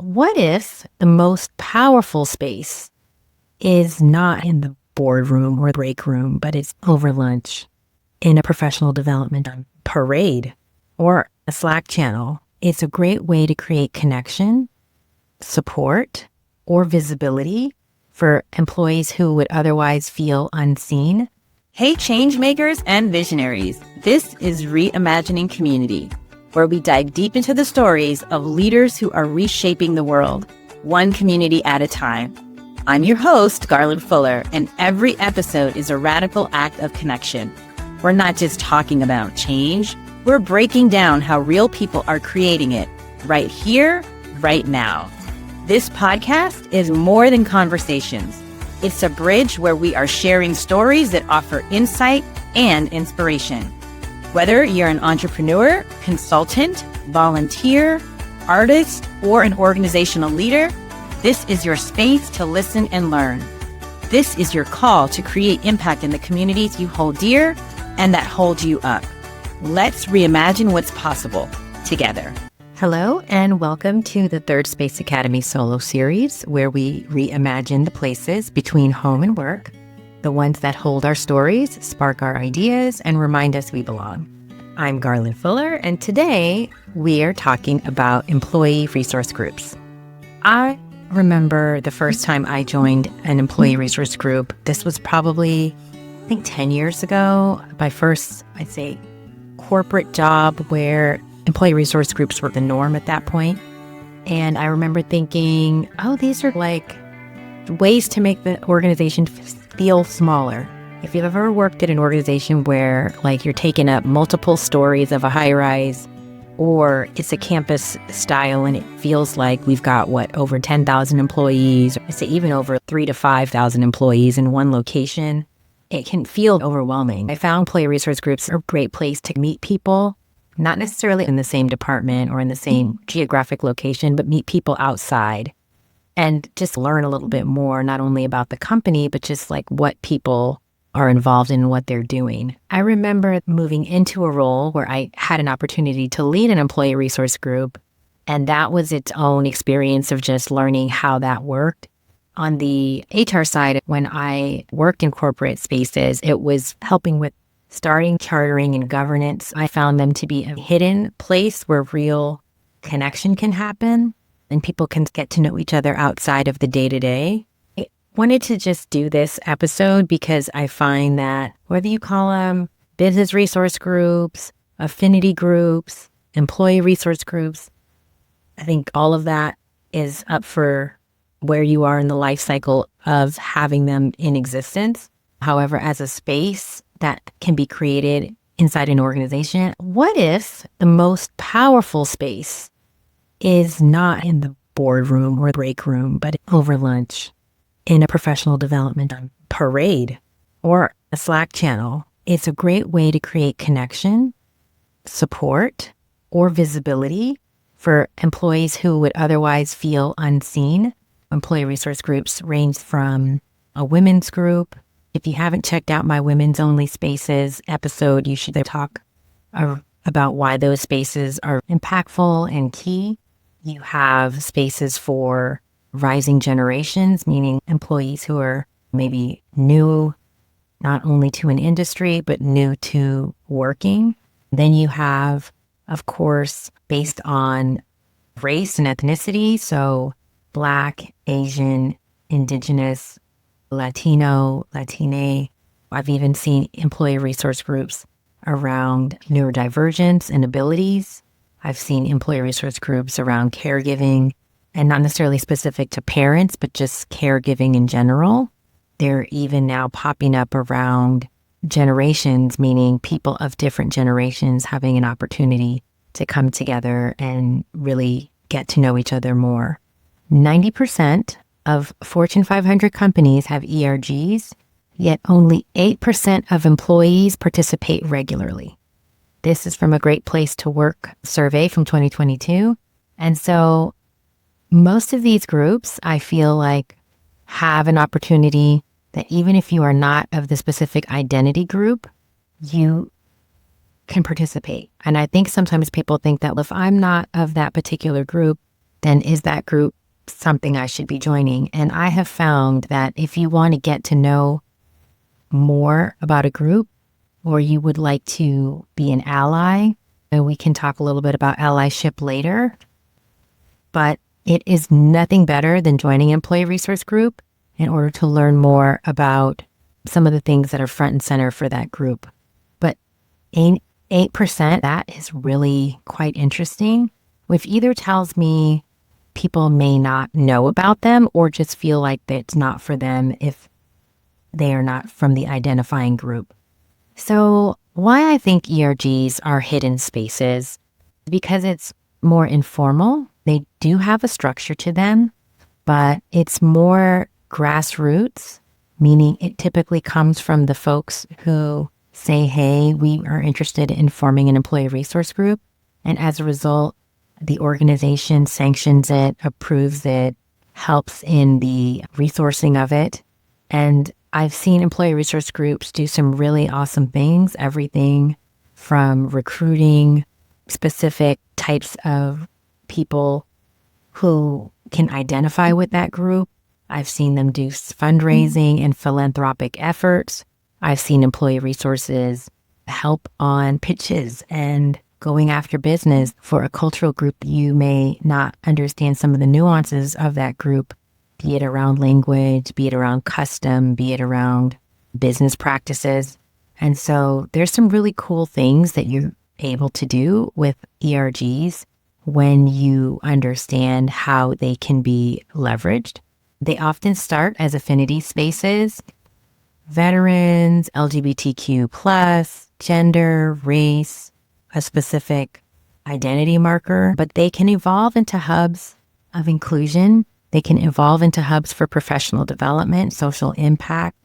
What if the most powerful space is not in the boardroom or break room, but it's over lunch in a professional development parade or a Slack channel? It's a great way to create connection, support, or visibility for employees who would otherwise feel unseen. Hey, change makers and visionaries. This is Reimagining Community, where we dive deep into the stories of leaders who are reshaping the world, one community at a time. I'm your host, Garland Fuller, and every episode is a radical act of connection. We're not just talking about change, we're breaking down how real people are creating it right here, right now. This podcast is more than conversations. It's a bridge where we are sharing stories that offer insight and inspiration. Whether you're an entrepreneur, consultant, volunteer, artist, or an organizational leader, this is your space to listen and learn. This is your call to create impact in the communities you hold dear and that hold you up. Let's reimagine what's possible together. Hello, and welcome to the Third Space Academy solo series, where we reimagine the places between home and work, the ones that hold our stories, spark our ideas, and remind us we belong. I'm Garland Fuller, and today we are talking about employee resource groups. I remember the first time I joined an employee resource group. This was probably, 10 years ago. My first, corporate job where employee resource groups were the norm at that point. And I remember thinking, these are like ways to make the organization feel smaller. If you've ever worked at an organization where you're taking up multiple stories of a high-rise, or it's a campus style and it feels like we've got over 10,000 employees, or say even over 3,000 to 5,000 employees in one location, it can feel overwhelming. I found employee resource groups are a great place to meet people, not necessarily in the same department or in the same geographic location, but meet people outside and just learn a little bit more, not only about the company, but just what people are involved in and what they're doing. I remember moving into a role where I had an opportunity to lead an employee resource group, and that was its own experience of just learning how that worked. On the HR side, when I worked in corporate spaces, it was helping with starting chartering and governance. I found them to be a hidden place where real connection can happen and people can get to know each other outside of the day-to-day. I wanted to just do this episode because I find that whether you call them business resource groups, affinity groups, employee resource groups, I think all of that is up for where you are in the life cycle of having them in existence. However, as a space that can be created inside an organization, what if the most powerful space is not in the boardroom or break room, but over lunch in a professional development parade or a Slack channel? It's a great way to create connection, support, or visibility for employees who would otherwise feel unseen. Employee resource groups range from a women's group. If you haven't checked out my Women's Only Spaces episode, you should talk about why those spaces are impactful and key. You have spaces for rising generations, meaning employees who are maybe new, not only to an industry, but new to working. Then you have, of course, based on race and ethnicity, so Black, Asian, Indigenous, Latino, Latine. I've even seen employee resource groups around neurodivergence and abilities. I've seen employee resource groups around caregiving, and not necessarily specific to parents, but just caregiving in general. They're even now popping up around generations, meaning people of different generations having an opportunity to come together and really get to know each other more. 90% of Fortune 500 companies have ERGs, yet only 8% of employees participate regularly. This is from a Great Place to Work survey from 2022. And so most of these groups, I feel like, have an opportunity that even if you are not of the specific identity group, you can participate. And I think sometimes people think that if I'm not of that particular group, then is that group something I should be joining? And I have found that if you want to get to know more about a group, or you would like to be an ally, and we can talk a little bit about allyship later, but it is nothing better than joining an employee resource group in order to learn more about some of the things that are front and center for that group. But 8%, that is really quite interesting, which either tells me people may not know about them or just feel like it's not for them if they are not from the identifying group. So why I think ERGs are hidden spaces, because it's more informal. They do have a structure to them, but it's more grassroots, meaning it typically comes from the folks who say, hey, we are interested in forming an employee resource group. And as a result, the organization sanctions it, approves it, helps in the resourcing of it. And I've seen employee resource groups do some really awesome things, everything from recruiting specific types of people who can identify with that group. I've seen them do fundraising and philanthropic efforts. I've seen employee resources help on pitches and going after business for a cultural group. You may not understand some of the nuances of that group, be it around language, be it around custom, be it around business practices. And so there's some really cool things that you're able to do with ERGs when you understand how they can be leveraged. They often start as affinity spaces, veterans, LGBTQ+, gender, race, a specific identity marker, but they can evolve into hubs of inclusion. They can evolve into hubs for professional development, social impact,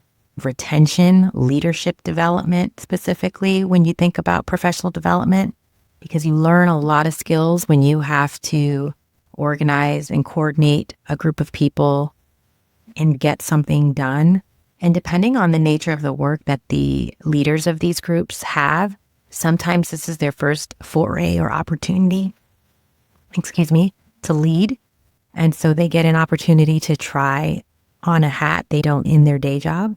retention, leadership development, specifically when you think about professional development, because you learn a lot of skills when you have to organize and coordinate a group of people and get something done. And depending on the nature of the work that the leaders of these groups have, sometimes this is their first foray or opportunity, to lead. And so they get an opportunity to try on a hat they don't in their day job.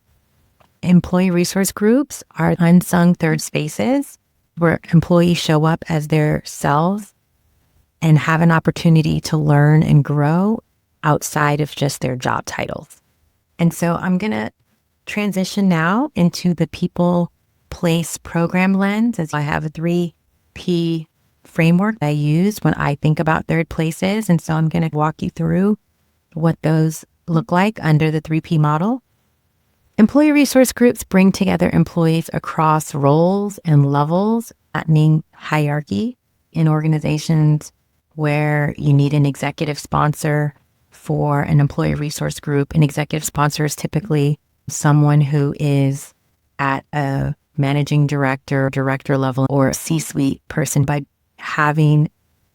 Employee resource groups are unsung third spaces where employees show up as their selves and have an opportunity to learn and grow outside of just their job titles. And so I'm going to transition now into the people, place, program lens, as I have a 3P framework I use when I think about third places. And so I'm going to walk you through what those look like under the 3P model. Employee resource groups bring together employees across roles and levels, flattening hierarchy in organizations where you need an executive sponsor for an employee resource group. An executive sponsor is typically someone who is at a managing director, director level, or a C-suite person. By having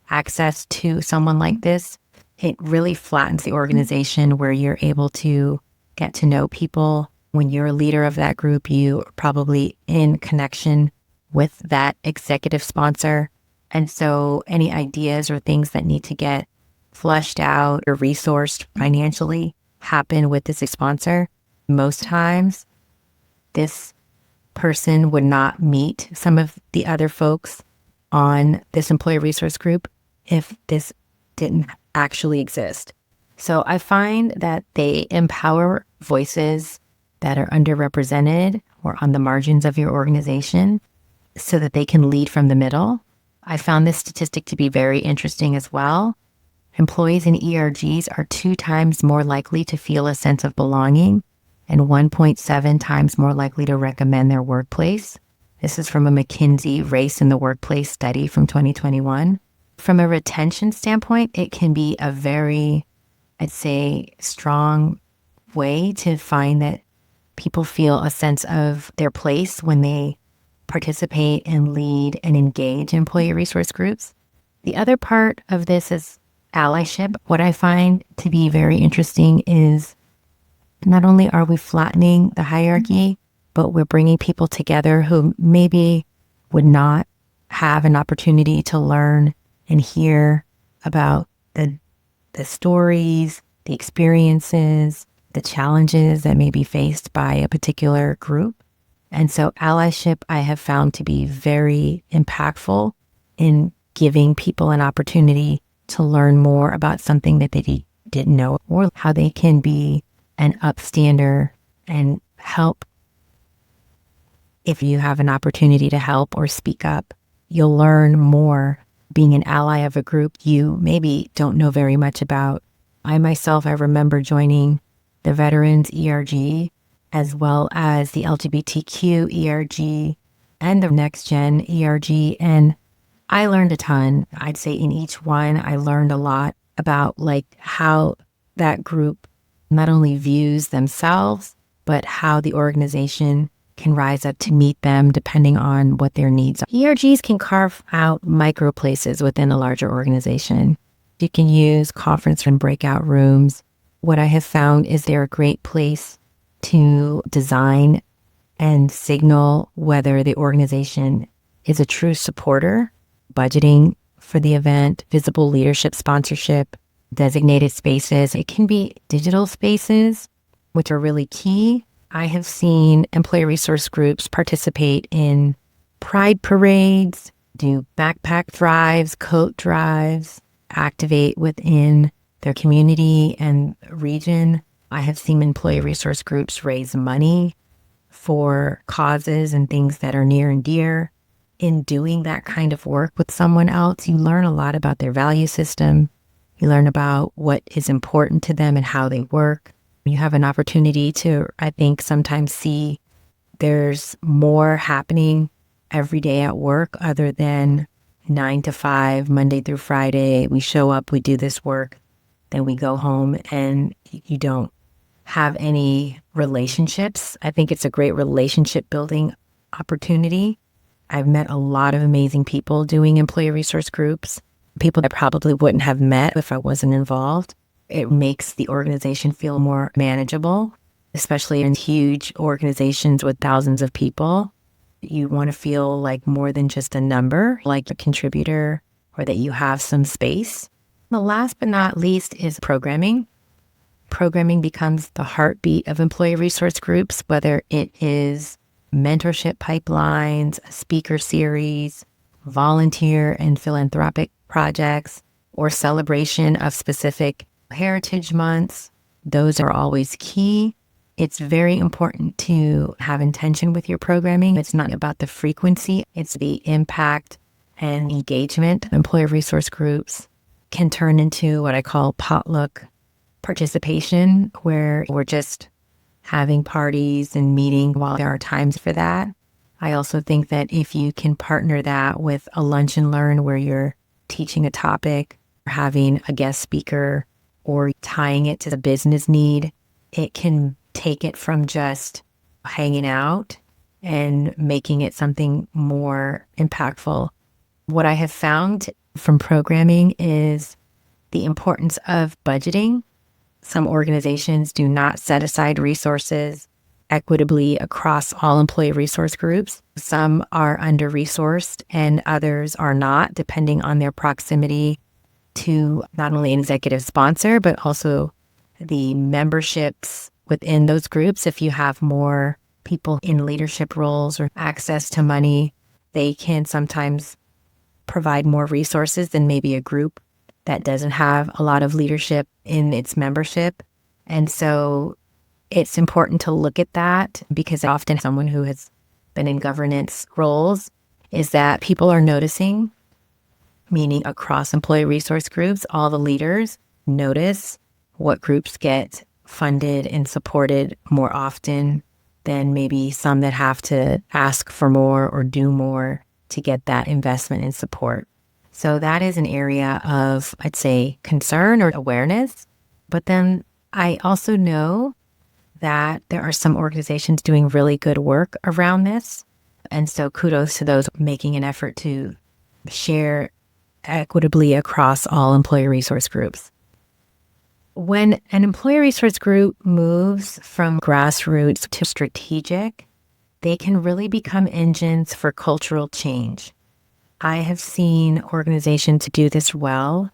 access to someone like this, it really flattens the organization where you're able to get to know people. When you're a leader of that group, you are probably in connection with that executive sponsor. And so any ideas or things that need to get flushed out or resourced financially happen with this sponsor. Most times, this person would not meet some of the other folks on this employee resource group if this didn't actually exist. So I find that they empower voices that are underrepresented or on the margins of your organization so that they can lead from the middle. I found this statistic to be very interesting as well. Employees in ERGs are 2 times more likely to feel a sense of belonging and 1.7 times more likely to recommend their workplace. This is from a McKinsey Race in the Workplace study from 2021. From a retention standpoint, it can be a very, I'd say, strong way to find that people feel a sense of their place when they participate and lead and engage in employee resource groups. The other part of this is allyship. What I find to be very interesting is not only are we flattening the hierarchy, but we're bringing people together who maybe would not have an opportunity to learn and hear about the the stories, the experiences, the challenges that may be faced by a particular group. And so allyship I have found to be very impactful in giving people an opportunity to learn more about something that they didn't know, or how they can be an upstander and help. If you have an opportunity to help or speak up, you'll learn more being an ally of a group you maybe don't know very much about. I remember joining the Veterans ERG, as well as the LGBTQ ERG and the Next Gen ERG, and I learned a ton. I'd say in each one, I learned a lot about how that group not only views themselves, but how the organization can rise up to meet them depending on what their needs are. ERGs can carve out micro places within a larger organization. You can use conference and breakout rooms. What I have found is they're a great place to design and signal whether the organization is a true supporter. Budgeting for the event, visible leadership sponsorship, designated spaces. It can be digital spaces, which are really key. I have seen employee resource groups participate in pride parades, do backpack drives, coat drives, activate within their community and region. I have seen employee resource groups raise money for causes and things that are near and dear. In doing that kind of work with someone else, you learn a lot about their value system. You learn about what is important to them and how they work. You have an opportunity to, I think, sometimes see there's more happening every day at work other than 9 to 5, Monday through Friday. We show up, we do this work, then we go home, and you don't have any relationships. I think it's a great relationship building opportunity. I've met a lot of amazing people doing employee resource groups, people I probably wouldn't have met if I wasn't involved. It makes the organization feel more manageable, especially in huge organizations with thousands of people. You want to feel like more than just a number, like a contributor, or that you have some space. The last but not least is programming. Programming becomes the heartbeat of employee resource groups, whether it is mentorship pipelines, a speaker series, volunteer and philanthropic projects, or celebration of specific heritage months. Those are always key. It's very important to have intention with your programming. It's not about the frequency, it's the impact and engagement. Employee resource groups can turn into what I call potluck participation, where we're just having parties and meeting while there are times for that. I also think that if you can partner that with a lunch and learn where you're teaching a topic, or having a guest speaker, or tying it to the business need, it can take it from just hanging out and making it something more impactful. What I have found from programming is the importance of budgeting. Some organizations do not set aside resources equitably across all employee resource groups. Some are under-resourced and others are not, depending on their proximity to not only an executive sponsor, but also the memberships within those groups. If you have more people in leadership roles or access to money, they can sometimes provide more resources than maybe a group that doesn't have a lot of leadership in its membership. And so it's important to look at that, because often someone who has been in governance roles is that people are noticing, meaning across employee resource groups, all the leaders notice what groups get funded and supported more often than maybe some that have to ask for more or do more to get that investment and support. So that is an area of, I'd say, concern or awareness. But then I also know that there are some organizations doing really good work around this. And so kudos to those making an effort to share equitably across all employee resource groups. When an employee resource group moves from grassroots to strategic, they can really become engines for cultural change. I have seen organizations do this well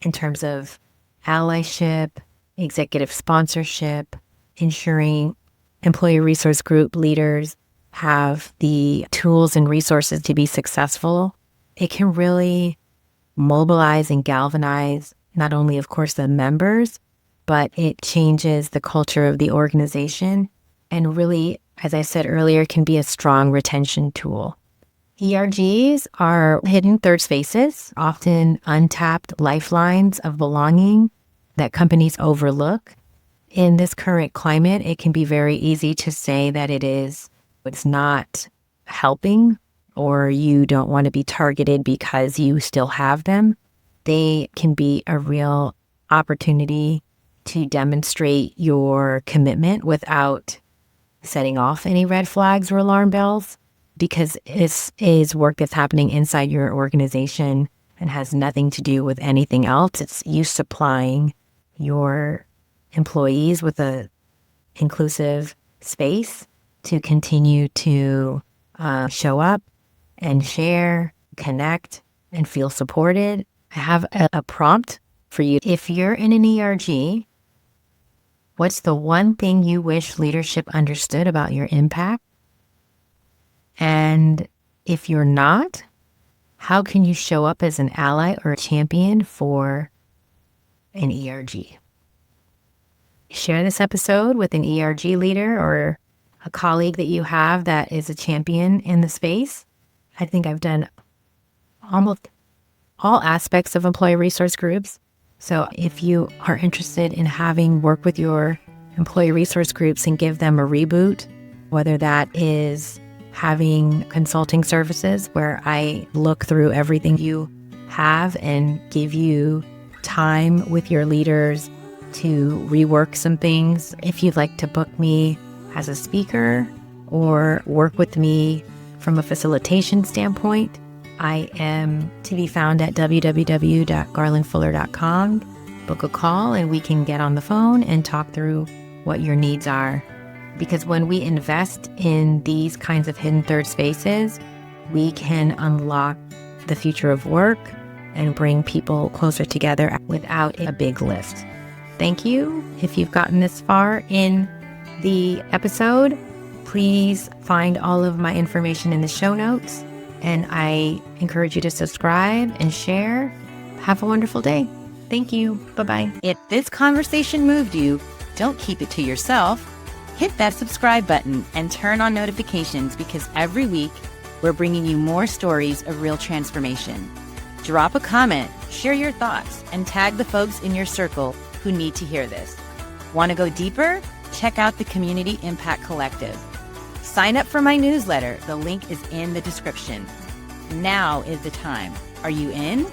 in terms of allyship, executive sponsorship, ensuring employee resource group leaders have the tools and resources to be successful. It can really mobilize and galvanize not only, of course, the members, but it changes the culture of the organization and really, as I said earlier, can be a strong retention tool. ERGs are hidden third spaces, often untapped lifelines of belonging that companies overlook. In this current climate, it can be very easy to say that it's not helping, or you don't want to be targeted because you still have them. They can be a real opportunity to demonstrate your commitment without setting off any red flags or alarm bells, because this is work that's happening inside your organization and has nothing to do with anything else. It's you supplying your employees with a inclusive space to continue to show up and share, connect, and feel supported. I have a prompt for you. If you're in an ERG, what's the one thing you wish leadership understood about your impact? And if you're not, how can you show up as an ally or a champion for an ERG? Share this episode with an ERG leader or a colleague that you have that is a champion in the space. I think I've done almost all aspects of employee resource groups. So if you are interested in having work with your employee resource groups and give them a reboot, whether that is having consulting services where I look through everything you have and give you time with your leaders to rework some things. If you'd like to book me as a speaker or work with me from a facilitation standpoint, I am to be found at www.garlandfuller.com. Book a call and we can get on the phone and talk through what your needs are. Because when we invest in these kinds of hidden third spaces, we can unlock the future of work and bring people closer together without a big lift. Thank you. If you've gotten this far in the episode, please find all of my information in the show notes. And I encourage you to subscribe and share. Have a wonderful day. Thank you. Bye-bye. If this conversation moved you, don't keep it to yourself. Hit that subscribe button and turn on notifications, because every week we're bringing you more stories of real transformation. Drop a comment, share your thoughts, and tag the folks in your circle who need to hear this. Want to go deeper? Check out the Community Impact Collective. Sign up for my newsletter. The link is in the description. Now is the time. Are you in?